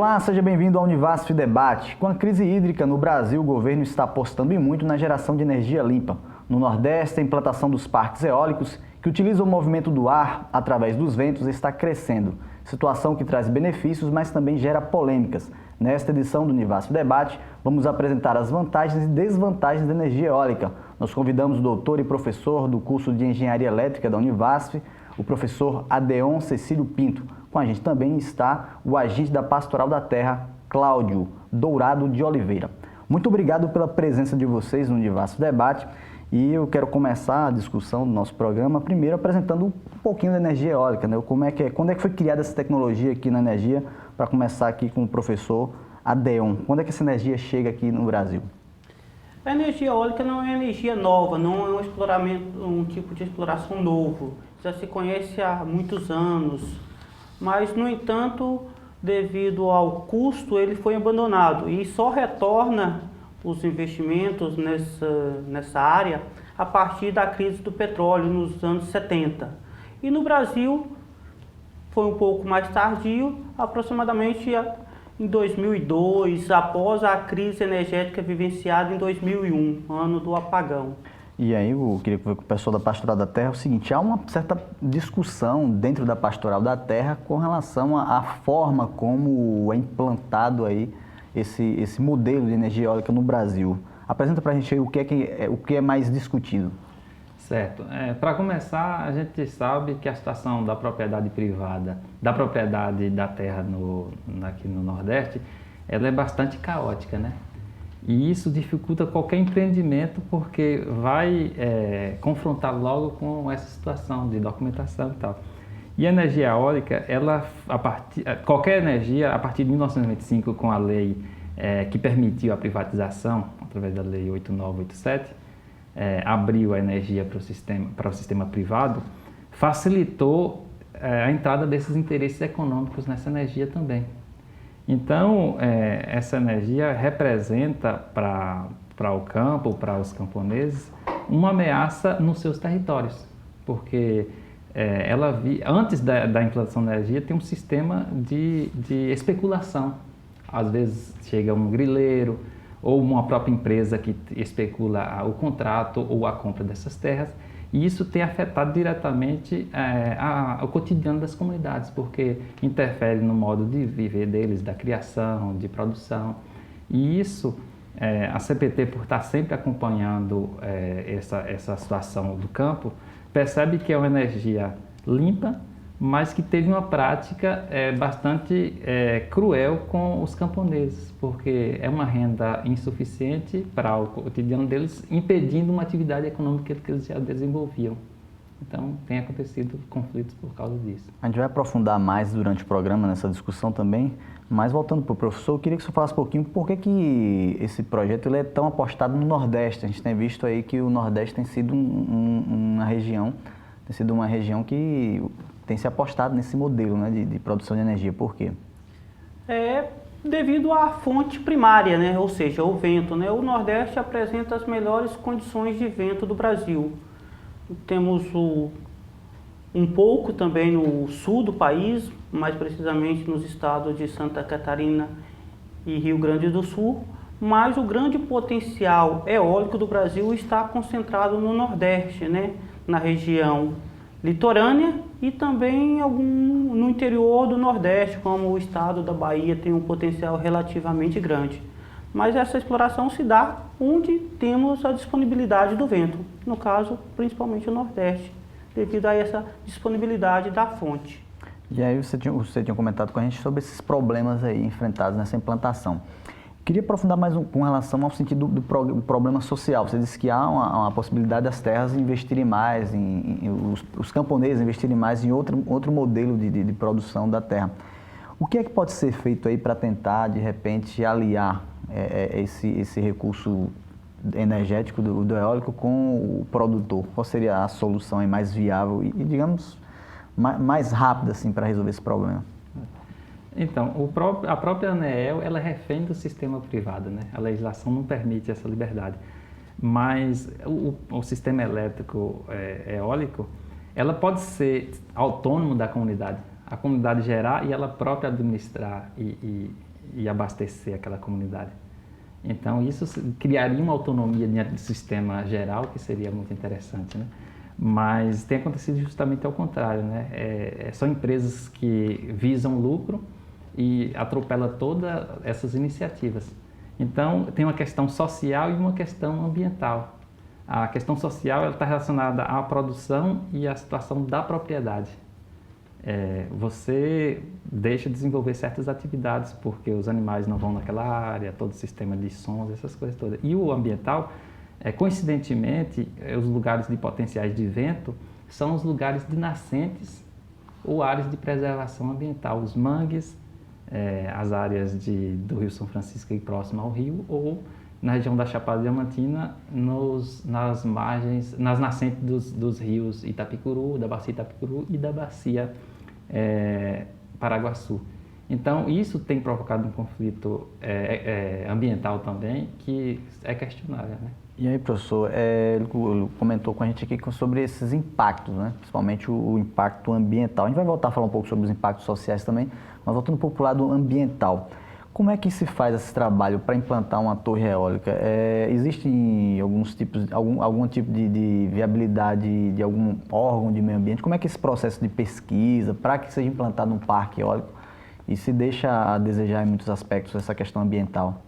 Olá, seja bem-vindo ao Univasf Debate. Com a crise hídrica no Brasil, o governo está apostando e muito na geração de energia limpa. No Nordeste, a implantação dos parques eólicos, que utilizam o movimento do ar através dos ventos, está crescendo. Situação que traz benefícios, mas também gera polêmicas. Nesta edição do Univasf Debate, vamos apresentar as vantagens e desvantagens da energia eólica. Nós convidamos o doutor e professor do curso de Engenharia Elétrica da Univasf, o professor Adeon Cecílio Pinto. Com a gente também está o agente da Pastoral da Terra, Cláudio Dourado de Oliveira. Muito obrigado pela presença de vocês no Univasf Debate. E eu quero começar a discussão do nosso programa, primeiro apresentando um pouquinho da energia eólica, né? Quando é que foi criada essa tecnologia aqui na energia, para começar aqui com o professor Adeon. Quando é que essa energia chega aqui no Brasil? A energia eólica não é energia nova, não é um tipo de exploração novo. Já se conhece há muitos anos, mas, no entanto, devido ao custo, ele foi abandonado e só retorna os investimentos nessa área a partir da crise do petróleo nos anos 70. E no Brasil foi um pouco mais tardio, aproximadamente em 2002, após a crise energética vivenciada em 2001, ano do apagão. E aí eu queria que o pessoal da Pastoral da Terra é o seguinte: há uma certa discussão dentro da Pastoral da Terra com relação à forma como é implantado aí esse modelo de energia eólica no Brasil. Apresenta para a gente aí o que é mais discutido. Certo. Para começar, a gente sabe que a situação da propriedade privada, da propriedade da terra aqui no Nordeste, ela é bastante caótica, né? E isso dificulta qualquer empreendimento, porque vai confrontar logo com essa situação de documentação e tal. E a energia eólica, qualquer energia, a partir de 1995, com a lei que permitiu a privatização, através da lei 8987, abriu a energia para o sistema privado, facilitou a entrada desses interesses econômicos nessa energia também. Então, essa energia representa para o campo, para os camponeses, uma ameaça nos seus territórios, porque antes da implantação da energia tem um sistema de especulação. Às vezes chega um grileiro ou uma própria empresa que especula o contrato ou a compra dessas terras, e isso tem afetado diretamente o cotidiano das comunidades, porque interfere no modo de viver deles, da criação, de produção. E isso, a CPT, por estar sempre acompanhando essa situação do campo, percebe que é uma energia limpa, mas que teve uma prática bastante cruel com os camponeses, porque é uma renda insuficiente para o cotidiano deles, impedindo uma atividade econômica que eles já desenvolviam. Então, tem acontecido conflitos por causa disso. A gente vai aprofundar mais durante o programa nessa discussão também, mas voltando para o professor, eu queria que o senhor falasse um pouquinho por que esse projeto ele é tão apostado no Nordeste. A gente tem visto aí que o Nordeste tem sido uma região que tem se apostado nesse modelo, né, de produção de energia. Por quê? Devido à fonte primária, né, ou seja, o vento, né? O Nordeste apresenta as melhores condições de vento do Brasil. Temos um pouco também no sul do país, mais precisamente nos estados de Santa Catarina e Rio Grande do Sul, mas o grande potencial eólico do Brasil está concentrado no Nordeste, né, na região litorânea e também no interior do Nordeste, como o estado da Bahia tem um potencial relativamente grande. Mas essa exploração se dá onde temos a disponibilidade do vento, no caso, principalmente o Nordeste, devido a essa disponibilidade da fonte. E aí você tinha comentado com a gente sobre esses problemas aí enfrentados nessa implantação. Queria aprofundar mais com relação ao sentido do problema social. Você disse que há uma possibilidade das terras investirem mais, os camponeses investirem mais em outro modelo de produção da terra. O que é que pode ser feito aí para tentar, de repente, aliar esse recurso energético do eólico com o produtor? Qual seria a solução aí mais viável e digamos, mais rápida assim, para resolver esse problema? Então, a própria ANEEL, ela é refém do sistema privado, né? A legislação não permite essa liberdade. Mas o sistema elétrico eólico, ela pode ser autônomo da comunidade. A comunidade gerar e ela própria administrar e e abastecer aquela comunidade. Então, isso criaria uma autonomia dentro do sistema geral, que seria muito interessante, né? Mas tem acontecido justamente ao contrário, né? São empresas que visam lucro e atropela todas essas iniciativas. Então, tem uma questão social e uma questão ambiental. A questão social está relacionada à produção e à situação da propriedade. Você deixa de desenvolver certas atividades porque os animais não vão naquela área, todo o sistema de sons, essas coisas todas. E o ambiental, coincidentemente, os lugares de potenciais de vento são os lugares de nascentes ou áreas de preservação ambiental, os mangues, as áreas do Rio São Francisco e próximo ao rio, ou na região da Chapada Diamantina, nas margens, nas nascentes dos rios Itapicuru, da bacia Itapicuru e da bacia Paraguaçu. Então, isso tem provocado um conflito ambiental também, que é questionável, né? E aí, professor, ele comentou com a gente aqui sobre esses impactos, né? Principalmente o impacto ambiental. A gente vai voltar a falar um pouco sobre os impactos sociais também, mas voltando um pouco para o lado ambiental. Como é que se faz esse trabalho para implantar uma torre eólica? Existe alguns tipos, algum tipo de viabilidade de algum órgão de meio ambiente? Como é que esse processo de pesquisa para que seja implantado um parque eólico e se deixa a desejar em muitos aspectos essa questão ambiental?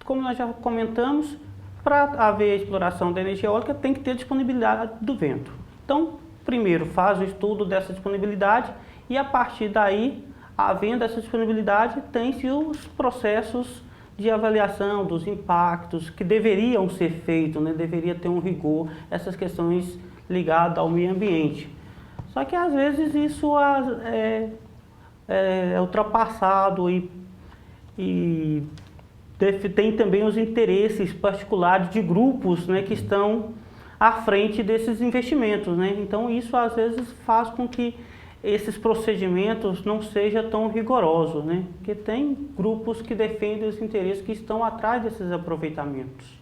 Como nós já comentamos, para haver exploração da energia eólica tem que ter disponibilidade do vento. Então, primeiro faz o estudo dessa disponibilidade e a partir daí, havendo essa disponibilidade, tem-se os processos de avaliação dos impactos que deveriam ser feitos, né? Deveria ter um rigor, essas questões ligadas ao meio ambiente. Só que às vezes isso é ultrapassado e tem também os interesses particulares de grupos, né, que estão à frente desses investimentos, né? Então isso às vezes faz com que esses procedimentos não sejam tão rigorosos, né? Porque tem grupos que defendem os interesses que estão atrás desses aproveitamentos.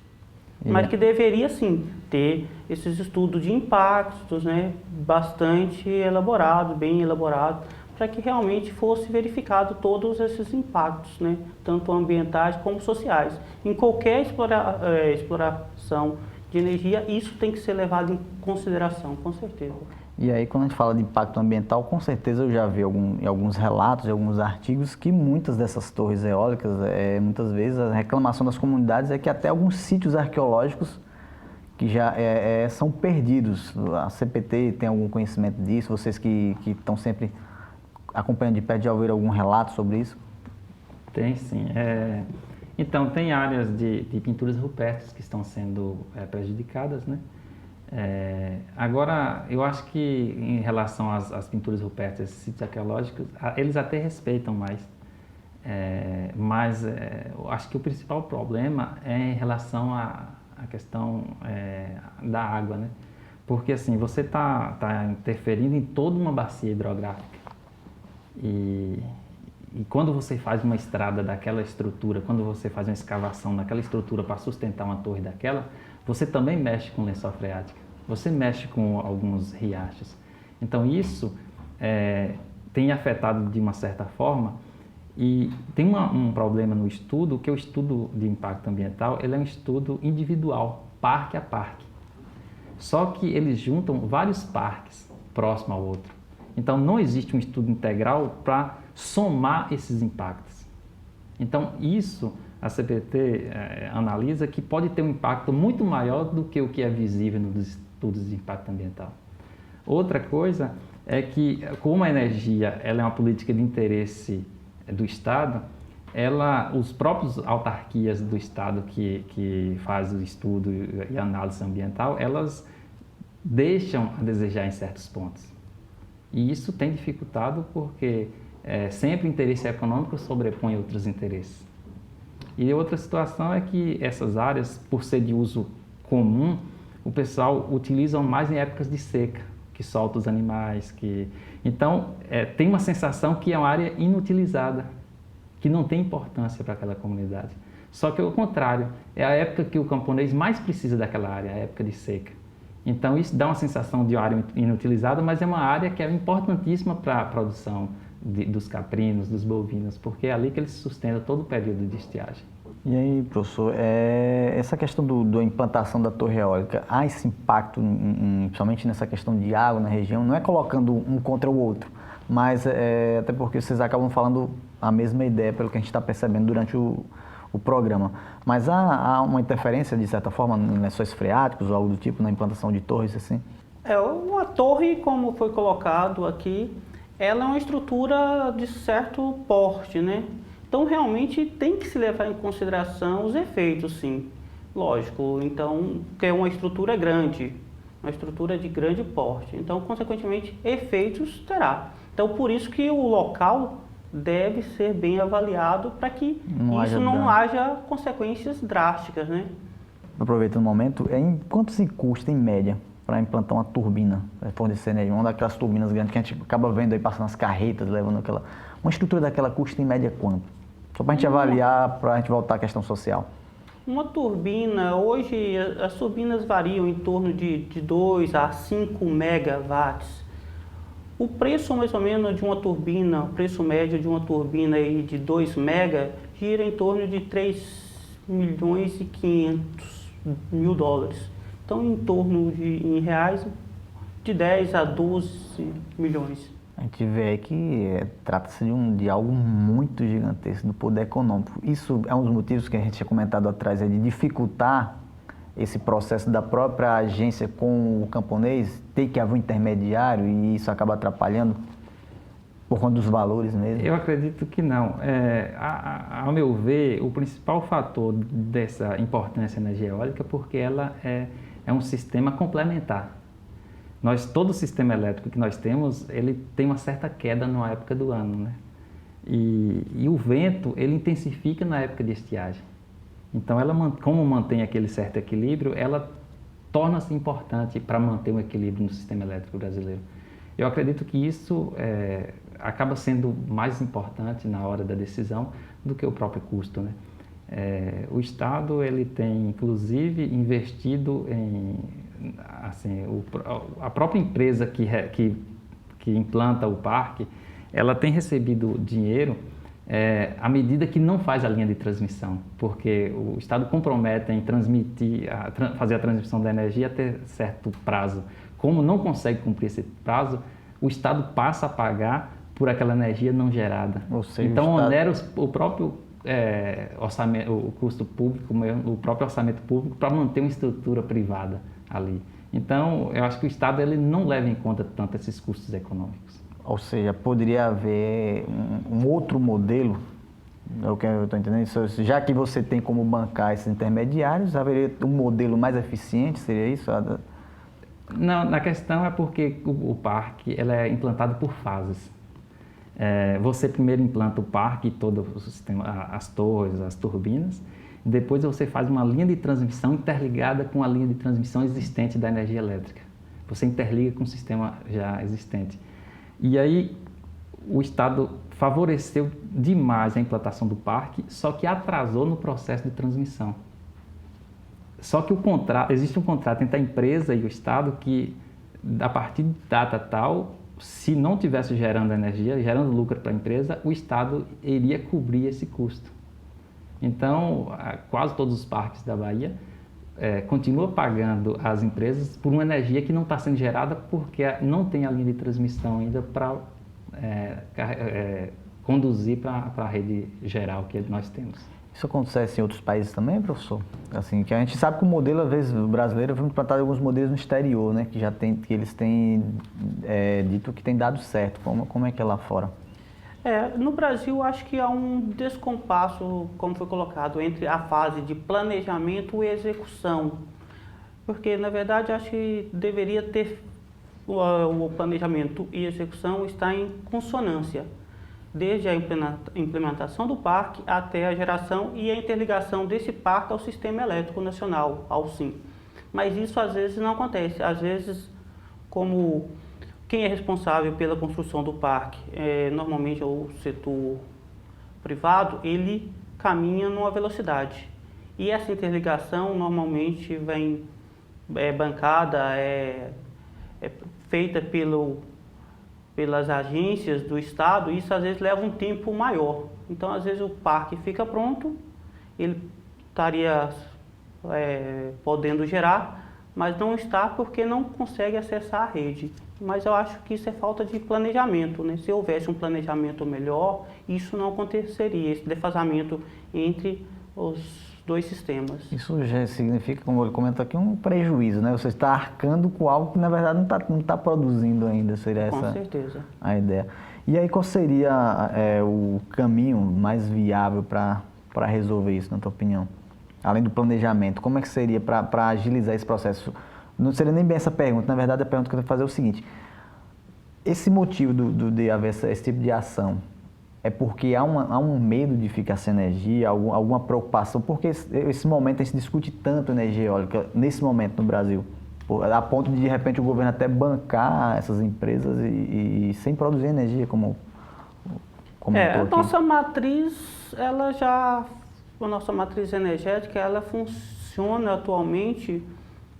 Mas que deveria sim ter esses estudos de impactos, né, bastante elaborados, bem elaborados, para que realmente fosse verificado todos esses impactos, né, tanto ambientais como sociais. Em qualquer exploração de energia, isso tem que ser levado em consideração, com certeza. E aí, quando a gente fala de impacto ambiental, com certeza eu já vi em alguns relatos, em alguns artigos, que muitas dessas torres eólicas, muitas vezes a reclamação das comunidades é que até alguns sítios arqueológicos que já são perdidos. A CPT tem algum conhecimento disso? Vocês que estão sempre acompanhando de perto, já ouviram algum relato sobre isso? Tem sim. Então, tem áreas de pinturas rupestres que estão sendo prejudicadas, né? Agora, eu acho que em relação às pinturas rupestres, sítios arqueológicos, eles até respeitam mais. Mas eu acho que o principal problema é em relação à questão da água, né? Porque assim, você está interferindo em toda uma bacia hidrográfica. E quando você faz uma estrada daquela estrutura, quando você faz uma escavação naquela estrutura para sustentar uma torre daquela, você também mexe com lençol freático, você mexe com alguns riachos. Então isso tem afetado de uma certa forma, e tem um problema no estudo, que o estudo de impacto ambiental ele é um estudo individual, parque a parque. Só que eles juntam vários parques próximo ao outro. Então não existe um estudo integral para somar esses impactos. Então isso a CPT analisa que pode ter um impacto muito maior do que o que é visível nos estudos de impacto ambiental. Outra coisa é que, como a energia ela é uma política de interesse do Estado, os próprios autarquias do Estado que fazem o estudo e a análise ambiental, elas deixam a desejar em certos pontos. E isso tem dificultado porque sempre o interesse econômico sobrepõe outros interesses. E outra situação é que essas áreas, por ser de uso comum, o pessoal utiliza mais em épocas de seca, que solta os animais. Então, tem uma sensação que é uma área inutilizada, que não tem importância para aquela comunidade. Só que, ao contrário, é a época que o camponês mais precisa daquela área, a época de seca. Então, isso dá uma sensação de uma área inutilizada, mas é uma área que é importantíssima para a produção dos caprinos, dos bovinos, porque é ali que eles sustentam todo o período de estiagem. E aí, professor, essa questão da implantação da torre eólica, há esse impacto, principalmente nessa questão de água na região, não é colocando um contra o outro, mas até porque vocês acabam falando a mesma ideia, pelo que a gente está percebendo durante o programa. Mas há uma interferência, de certa forma, em lençóis freáticos ou algo do tipo, na implantação de torres, assim? Uma torre, como foi colocado aqui, ela é uma estrutura de certo porte, né? Então, realmente, tem que se levar em consideração os efeitos, sim. Lógico, então, porque é uma estrutura grande, uma estrutura de grande porte. Então, consequentemente, efeitos terá. Então, por isso que o local deve ser bem avaliado para que não haja consequências drásticas, né? Aproveitando o momento, quanto se custa, em média, para implantar uma turbina, para fornecer energia? Uma daquelas turbinas grandes que a gente acaba vendo aí passando as carretas, levando aquela... Uma estrutura daquela custa, em média, quanto? Só para a gente avaliar, para a gente voltar à questão social. Uma turbina, hoje as turbinas variam em torno de 2 a 5 megawatts. O preço mais ou menos de uma turbina, o preço médio de uma turbina aí de 2 mega, gira em torno de 3.500.000 dólares. Então, em torno em reais, de 10 a 12 milhões. A gente vê aí que trata-se de algo muito gigantesco do poder econômico. Isso é um dos motivos que a gente tinha comentado atrás, de dificultar esse processo da própria agência com o camponês, ter que haver um intermediário e isso acaba atrapalhando por conta dos valores mesmo? Eu acredito que não. Ao meu ver, o principal fator dessa importância na energia eólica é porque ela é um sistema complementar. Todo o sistema elétrico que nós temos, ele tem uma certa queda na época do ano, né? E o vento, ele intensifica na época de estiagem. Então, como mantém aquele certo equilíbrio, ela torna-se importante para manter um equilíbrio no sistema elétrico brasileiro. Eu acredito que isso acaba sendo mais importante na hora da decisão do que o próprio custo, né? O Estado, ele tem, inclusive, investido a própria empresa que implanta o parque, ela tem recebido dinheiro à medida que não faz a linha de transmissão, porque o Estado compromete em fazer a transmissão da energia até certo prazo. Como não consegue cumprir esse prazo, o Estado passa a pagar por aquela energia não gerada. Ou seja, então, onera o próprio orçamento, o custo público, o próprio orçamento público para manter uma estrutura privada ali. Então, eu acho que o Estado ele não leva em conta tanto esses custos econômicos. Ou seja, poderia haver um outro modelo, é o que eu estou entendendo, já que você tem como bancar esses intermediários, haveria um modelo mais eficiente, seria isso? Não, a questão é porque o parque ele é implantado por fases. Você primeiro implanta o parque, todo o sistema, as torres, as turbinas, depois você faz uma linha de transmissão interligada com a linha de transmissão existente da energia elétrica. Você interliga com o sistema já existente. E aí o Estado favoreceu demais a implantação do parque, só que atrasou no processo de transmissão. Só que existe um contrato entre a empresa e o Estado que, a partir de data tal, se não tivesse gerando energia, gerando lucro para a empresa, o Estado iria cobrir esse custo. Então, quase todos os parques da Bahia continuam pagando às empresas por uma energia que não está sendo gerada porque não tem a linha de transmissão ainda para conduzir para a rede geral que nós temos. Isso acontece em outros países também, professor? Assim, que a gente sabe que o modelo, às vezes, o brasileiro foi implantado alguns modelos no exterior, né? Que eles têm dito que tem dado certo. Como é que é lá fora? No Brasil, acho que há um descompasso, como foi colocado, entre a fase de planejamento e execução. Porque, na verdade, acho que deveria ter o planejamento e execução está em consonância, desde a implementação do parque até a geração e a interligação desse parque ao sistema elétrico nacional, ao SIM. Mas isso, às vezes, não acontece. Às vezes, como quem é responsável pela construção do parque, normalmente é o setor privado, ele caminha numa velocidade. E essa interligação normalmente vem bancada, feita pelo pelas agências do Estado, isso às vezes leva um tempo maior. Então, às vezes o parque fica pronto, ele estaria podendo gerar, mas não está porque não consegue acessar a rede. Mas eu acho que isso é falta de planejamento, né? Se houvesse um planejamento melhor, isso não aconteceria, esse defasamento entre os dois sistemas. Isso já significa, como ele comentou aqui, um prejuízo, né? Você está arcando com algo que, na verdade, não tá produzindo ainda, seria essa Com certeza. a ideia. E aí, qual seria o caminho mais viável para resolver isso, na tua opinião? Além do planejamento, como é que seria para agilizar esse processo? Não seria nem bem essa pergunta, na verdade, a pergunta que eu vou fazer é o seguinte: esse motivo de haver esse tipo de ação é porque há um medo de ficar sem energia, alguma preocupação? Porque esse momento a gente discute tanto energia eólica, nesse momento no Brasil, a ponto de repente o governo até bancar essas empresas e sem produzir energia, como a nossa matriz, a nossa matriz energética, ela funciona atualmente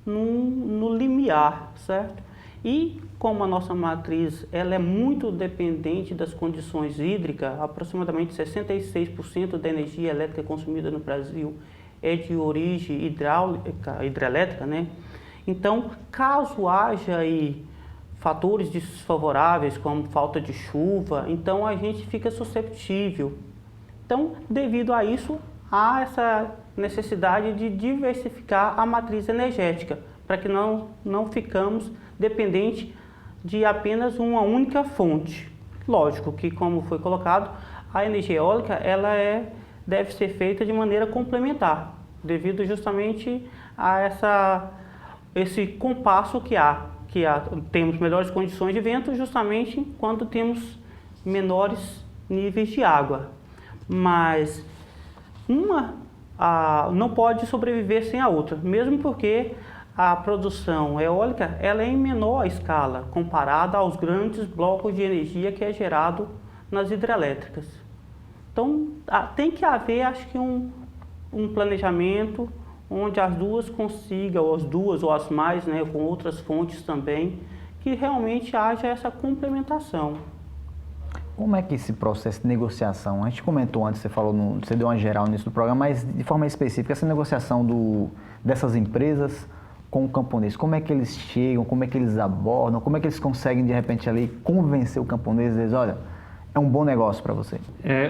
no limiar, certo? E como a nossa matriz ela é muito dependente das condições hídricas, aproximadamente 66% da energia elétrica consumida no Brasil é de origem hidrelétrica, né? Então, caso haja aí fatores desfavoráveis, como falta de chuva, então a gente fica susceptível. Então, devido a isso, há essa necessidade de diversificar a matriz energética, para que não ficamos dependentes de apenas uma única fonte. Lógico que, como foi colocado, a energia eólica deve ser feita de maneira complementar, devido justamente a esse compasso que temos melhores condições de vento justamente quando temos menores níveis de água. Mas uma não pode sobreviver sem a outra, mesmo porque a produção eólica ela é em menor escala comparada aos grandes blocos de energia que é gerado nas hidrelétricas. Então, tem que haver, acho que, um planejamento onde as duas consigam, ou as duas ou as mais, né, com outras fontes também, que realmente haja essa complementação. Como é que esse processo de negociação, a gente comentou antes, você deu uma geral nisso do programa, mas de forma específica, essa negociação dessas empresas com o camponês, como é que eles chegam, como é que eles abordam, como é que eles conseguem de repente ali convencer o camponês, dizer, olha, é um bom negócio para você?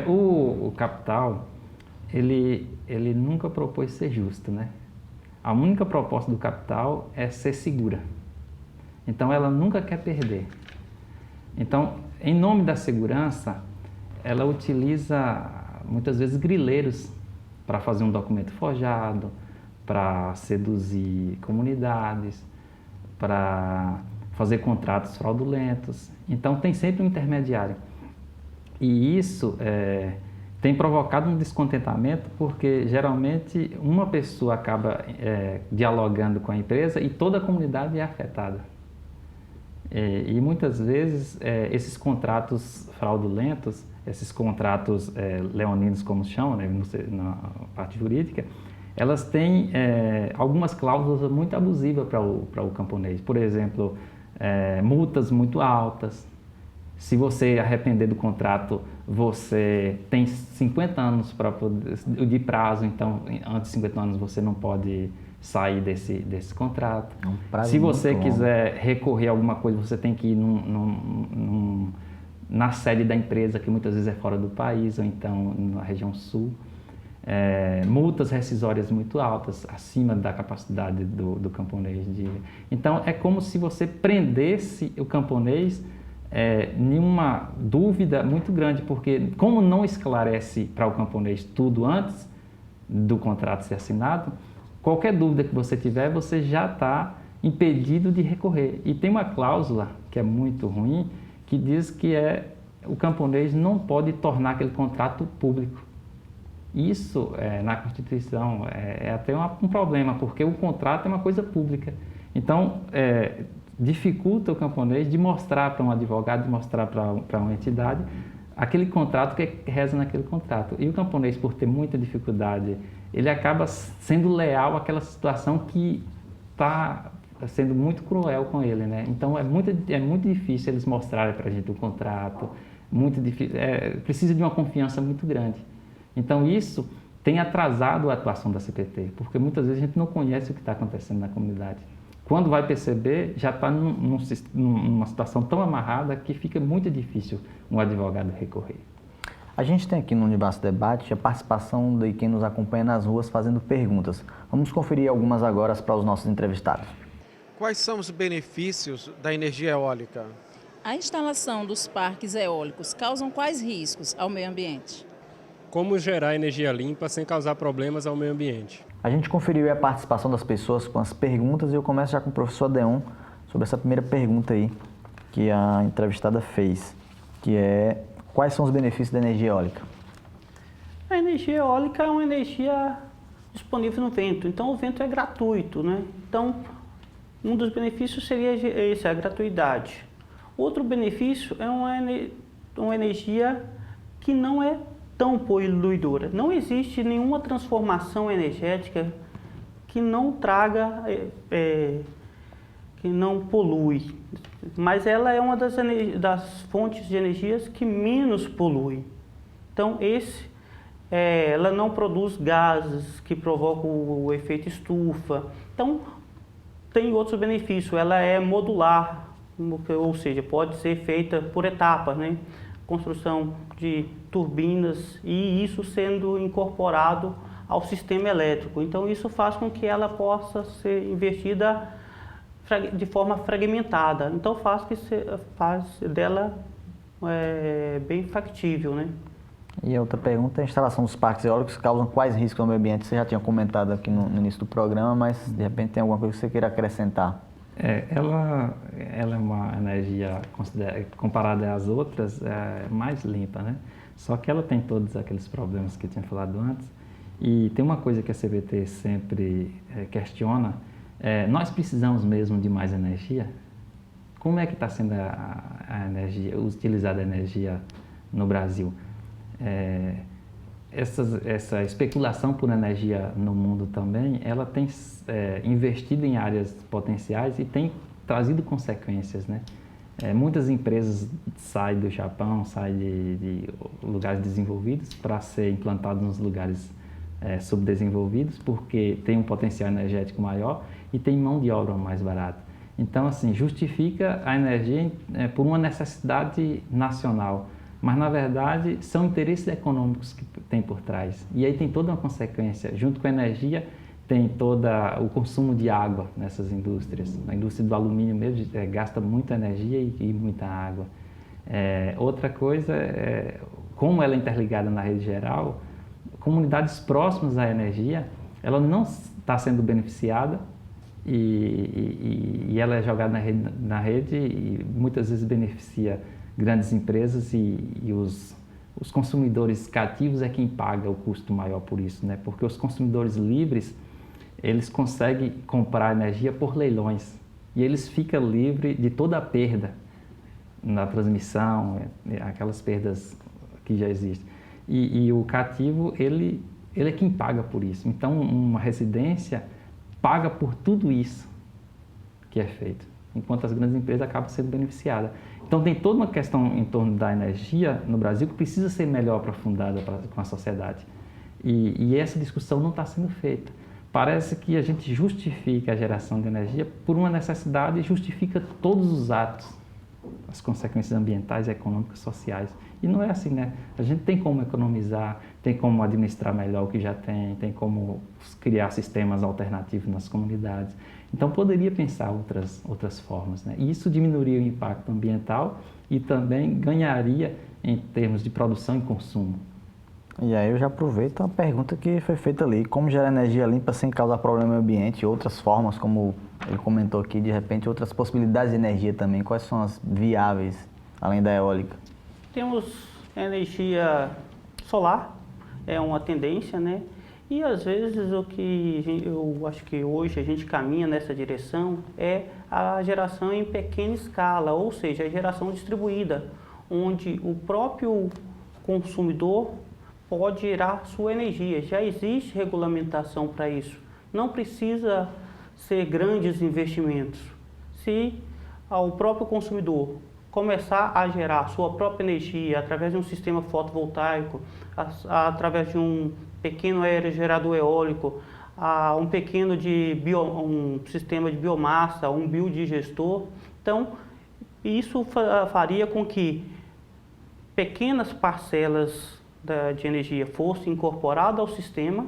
O capital, ele nunca propôs ser justo, né? A única proposta do capital é ser segura. Então, ela nunca quer perder. Então, em nome da segurança, ela utiliza muitas vezes grileiros para fazer um documento forjado, para seduzir comunidades, para fazer contratos fraudulentos. Então, tem sempre um intermediário. E isso tem provocado um descontentamento, porque geralmente uma pessoa acaba dialogando com a empresa e toda a comunidade é afetada. E muitas vezes esses contratos fraudulentos, esses contratos leoninos, como se chamam, né, na parte jurídica, elas têm algumas cláusulas muito abusivas para o camponês. Por exemplo, multas muito altas. Se você arrepender do contrato, você tem 50 anos de prazo, então antes de 50 anos você não pode sair desse contrato. É um prazo Se você muito quiser recorrer a alguma coisa, você tem que ir na sede da empresa, que muitas vezes é fora do país, ou então na região sul. Multas rescisórias muito altas, acima da capacidade do camponês. Então, é como se você prendesse o camponês em uma dúvida muito grande, porque como não esclarece para o camponês tudo antes do contrato ser assinado, qualquer dúvida que você tiver, você já está impedido de recorrer. E tem uma cláusula que é muito ruim, que diz que o camponês não pode tornar aquele contrato público. Isso, na Constituição, é até um problema, porque o contrato é uma coisa pública. Então, dificulta o camponês de mostrar para um advogado, de mostrar para uma entidade aquele contrato que reza naquele contrato. E o camponês, por ter muita dificuldade, ele acaba sendo leal àquela situação que está sendo muito cruel com ele, né? Então é muito difícil eles mostrarem para a gente o contrato, muito difícil, precisa de uma confiança muito grande. Então isso tem atrasado a atuação da CPT, porque muitas vezes a gente não conhece o que está acontecendo na comunidade. Quando vai perceber, já está numa situação tão amarrada que fica muito difícil um advogado recorrer. A gente tem aqui no Universo Debate a participação de quem nos acompanha nas ruas fazendo perguntas. Vamos conferir algumas agora para os nossos entrevistados. Quais são os benefícios da energia eólica? A instalação dos parques eólicos causam quais riscos ao meio ambiente? Como gerar energia limpa sem causar problemas ao meio ambiente? A gente conferiu a participação das pessoas com as perguntas e eu começo já com o professor Adeon sobre essa primeira pergunta aí que a entrevistada fez, que é: quais são os benefícios da energia eólica? A energia eólica é uma energia disponível no vento, então o vento é gratuito, né? Então, um dos benefícios seria esse, a gratuidade. Outro benefício é uma energia que não é tão poluidora. Não existe nenhuma transformação energética que não traga, que não polui, mas ela é uma das fontes de energias que menos polui. Então, ela não produz gases que provocam o efeito estufa. Então, tem outros benefícios. Ela é modular, ou seja, pode ser feita por etapas, né? Construção de turbinas e isso sendo incorporado ao sistema elétrico. Então, isso faz com que ela possa ser investida de forma fragmentada. Então, faz dela bem factível, né? E a outra pergunta: a instalação dos parques eólicos causam quais riscos ao meio ambiente? Você já tinha comentado aqui no início do programa, mas de repente tem alguma coisa que você queira acrescentar? Ela é uma energia, comparada às outras, mais limpa, né? Só que ela tem todos aqueles problemas que eu tinha falado antes. E tem uma coisa que a CPT sempre questiona: nós precisamos mesmo de mais energia? Como é que está sendo a energia, utilizada a energia no Brasil? Essa especulação por energia no mundo também, ela tem investido em áreas potenciais e tem trazido consequências, né? Muitas empresas saem do Japão, saem de lugares desenvolvidos para ser implantadas nos lugares subdesenvolvidos, porque tem um potencial energético maior e tem mão de obra mais barata. Então, assim, justifica a energia por uma necessidade nacional, mas, na verdade, são interesses econômicos que tem por trás. E aí tem toda uma consequência. Junto com a energia, tem todo o consumo de água nessas indústrias. A indústria do alumínio mesmo gasta muita energia e muita água. Outra coisa, como ela é interligada na rede geral, comunidades próximas à energia, ela não está sendo beneficiada e ela é jogada na rede e muitas vezes beneficia grandes empresas e os consumidores cativos é quem paga o custo maior por isso, né? Porque os consumidores livres, eles conseguem comprar energia por leilões e eles ficam livres de toda a perda na transmissão, aquelas perdas que já existem. E o cativo, ele é quem paga por isso. Então, uma residência paga por tudo isso que é feito, enquanto as grandes empresas acabam sendo beneficiadas. Então, tem toda uma questão em torno da energia no Brasil que precisa ser melhor aprofundada com a sociedade. E essa discussão não está sendo feita. Parece que a gente justifica a geração de energia por uma necessidade e justifica todos os atos, as consequências ambientais, econômicas, sociais. E não é assim, né? A gente tem como economizar, tem como administrar melhor o que já tem como criar sistemas alternativos nas comunidades. Então, poderia pensar outras formas, né? E isso diminuiria o impacto ambiental e também ganharia em termos de produção e consumo. E aí eu já aproveito a pergunta que foi feita ali: como gerar energia limpa sem causar problema ao ambiente? Outras formas, como ele comentou aqui, de repente outras possibilidades de energia também. Quais são as viáveis, além da eólica? Temos energia solar, é uma tendência, né? E às vezes o que eu acho que hoje a gente caminha nessa direção é a geração em pequena escala, ou seja, a geração distribuída, onde o próprio consumidor pode gerar sua energia. Já existe regulamentação para isso. Não precisa ser grandes investimentos. Se o próprio consumidor começar a gerar sua própria energia através de um sistema fotovoltaico, através de um pequeno aerogerador eólico, um pequeno um sistema de biomassa, um biodigestor, então isso faria com que pequenas parcelas de energia fossem incorporadas ao sistema,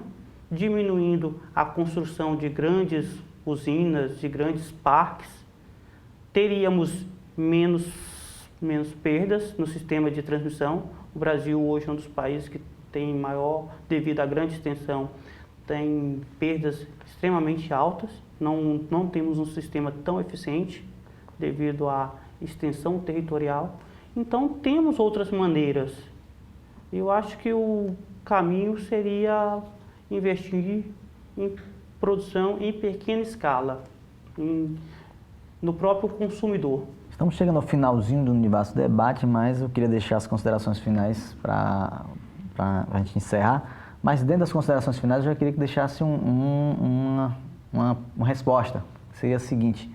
diminuindo a construção de grandes usinas, de grandes parques, teríamos menos perdas no sistema de transmissão. O Brasil hoje é um dos países que tem maior, devido à grande extensão, tem perdas extremamente altas. Não temos um sistema tão eficiente devido à extensão territorial. Então temos outras maneiras. Eu acho que o caminho seria investir em produção em pequena escala, no próprio consumidor. Estamos chegando ao finalzinho do nosso debate, mas eu queria deixar as considerações finais para a gente encerrar. Mas dentro das considerações finais, eu já queria que deixasse uma resposta. Seria a seguinte: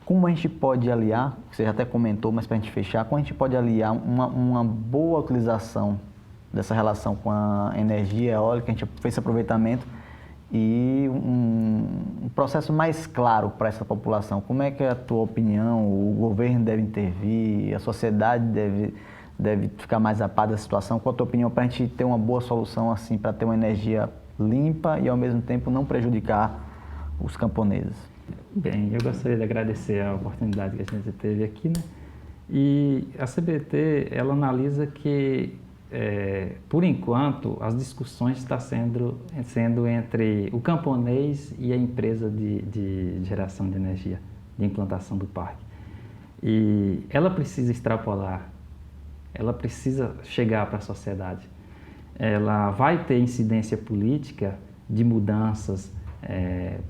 como a gente pode aliar, você já até comentou, mas para a gente fechar, como a gente pode aliar uma boa utilização dessa relação com a energia eólica, a gente fez esse aproveitamento, e um processo mais claro para essa população? Como é que é a tua opinião? O governo deve intervir, a sociedade deve ficar mais a par da situação? Qual a tua opinião para a gente ter uma boa solução assim, para ter uma energia limpa e ao mesmo tempo não prejudicar os camponeses? Bem, eu gostaria de agradecer a oportunidade que a gente teve aqui, né? E a CBT, ela analisa que, por enquanto, as discussões estão sendo entre o camponês e a empresa de geração de energia, de implantação do parque. E ela precisa extrapolar, ela precisa chegar para a sociedade. Ela vai ter incidência política de mudanças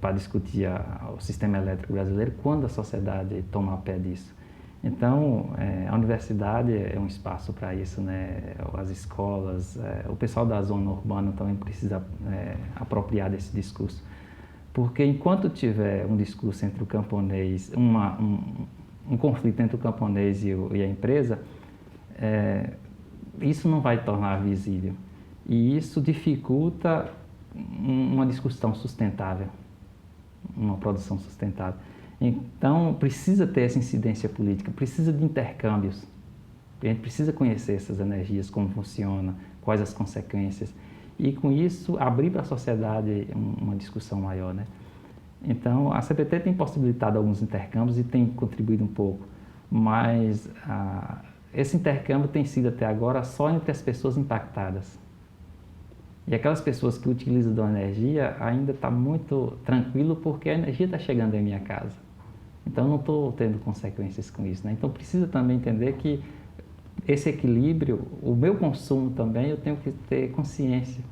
para discutir o sistema elétrico brasileiro quando a sociedade tomar pé disso. Então, a universidade é um espaço para isso, né? As escolas, o pessoal da zona urbana também precisa apropriar desse discurso. Porque enquanto tiver um discurso entre o camponês, um conflito entre o camponês e a empresa, isso não vai tornar visível. E isso dificulta uma discussão sustentável, uma produção sustentável. Então, precisa ter essa incidência política, precisa de intercâmbios. A gente precisa conhecer essas energias, como funciona, quais as consequências. E, com isso, abrir para a sociedade uma discussão maior, né? Então, a CBT tem possibilitado alguns intercâmbios e tem contribuído um pouco. Mas esse intercâmbio tem sido, até agora, só entre as pessoas impactadas. E aquelas pessoas que utilizam da energia ainda está muito tranquilo porque a energia está chegando em minha casa. Então, não estou tendo consequências com isso, né? Então, precisa também entender que esse equilíbrio, o meu consumo também, eu tenho que ter consciência.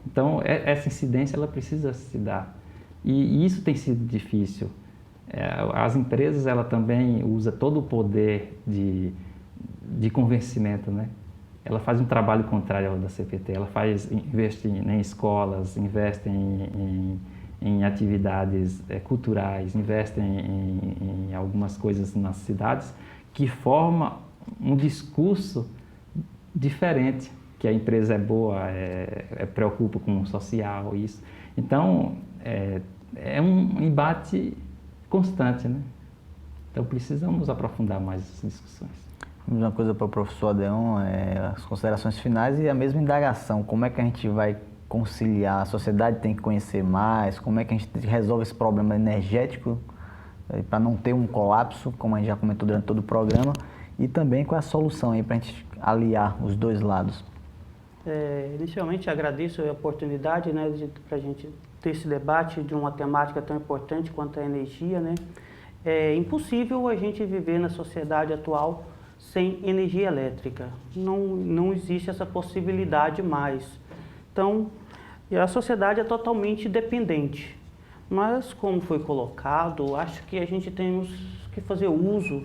Então, essa incidência, ela precisa se dar. E isso tem sido difícil. As empresas, ela também usa todo o poder de convencimento, né? Ela faz um trabalho contrário ao da CPT, ela investe em escolas, investe em atividades culturais, investe em algumas coisas nas cidades que forma um discurso diferente, que a empresa é boa, preocupa com o social, isso. Então, é um embate constante, né? Então, precisamos aprofundar mais essas discussões. Uma coisa para o professor Adeon, as considerações finais e a mesma indagação. Como é que a gente vai conciliar? A sociedade tem que conhecer mais? Como é que a gente resolve esse problema energético para não ter um colapso, como a gente já comentou durante todo o programa? E também qual é a solução aí para a gente aliar os dois lados? Inicialmente, agradeço a oportunidade, né, para a gente ter esse debate de uma temática tão importante quanto a energia, né? É impossível a gente viver na sociedade atual sem energia elétrica. Não existe essa possibilidade mais. Então, a sociedade é totalmente dependente. Mas, como foi colocado, acho que a gente temos que fazer uso,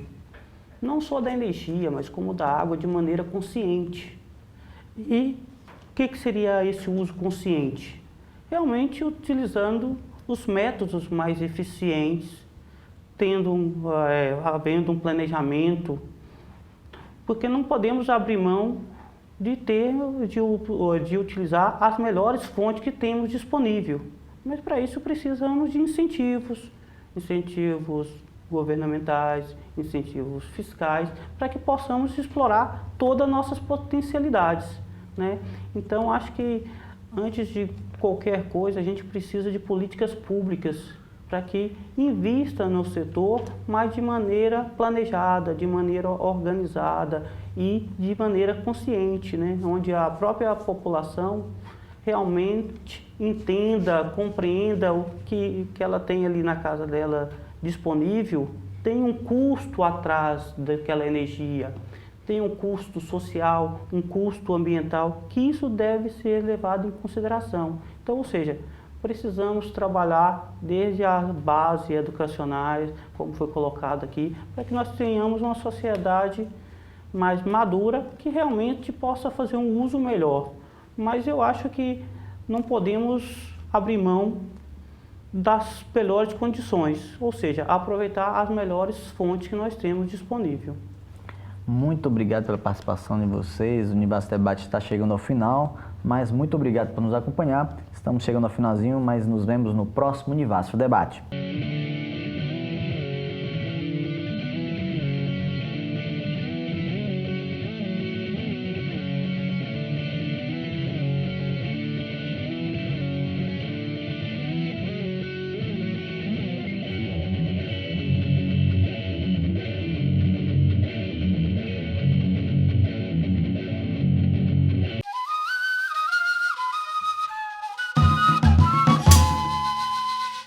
não só da energia, mas como da água, de maneira consciente. E o que seria esse uso consciente? Realmente utilizando os métodos mais eficientes, havendo um planejamento, porque não podemos abrir mão de utilizar as melhores fontes que temos disponível. Mas para isso precisamos de incentivos governamentais, incentivos fiscais, para que possamos explorar todas as nossas potencialidades, né? Então, acho que antes de qualquer coisa, a gente precisa de políticas públicas para que invista no setor, mas de maneira planejada, de maneira organizada e de maneira consciente, né? Onde a própria população realmente entenda, compreenda o que ela tem ali na casa dela disponível, tem um custo atrás daquela energia, tem um custo social, um custo ambiental, que isso deve ser levado em consideração. Então, ou seja, precisamos trabalhar desde as bases educacionais, como foi colocado aqui, para que nós tenhamos uma sociedade mais madura, que realmente possa fazer um uso melhor. Mas eu acho que não podemos abrir mão das melhores condições, ou seja, aproveitar as melhores fontes que nós temos disponível. Muito obrigado pela participação de vocês. O Univasf Debate está chegando ao final, mas muito obrigado por nos acompanhar. Estamos chegando ao finalzinho, mas nos vemos no próximo Univasf Debate.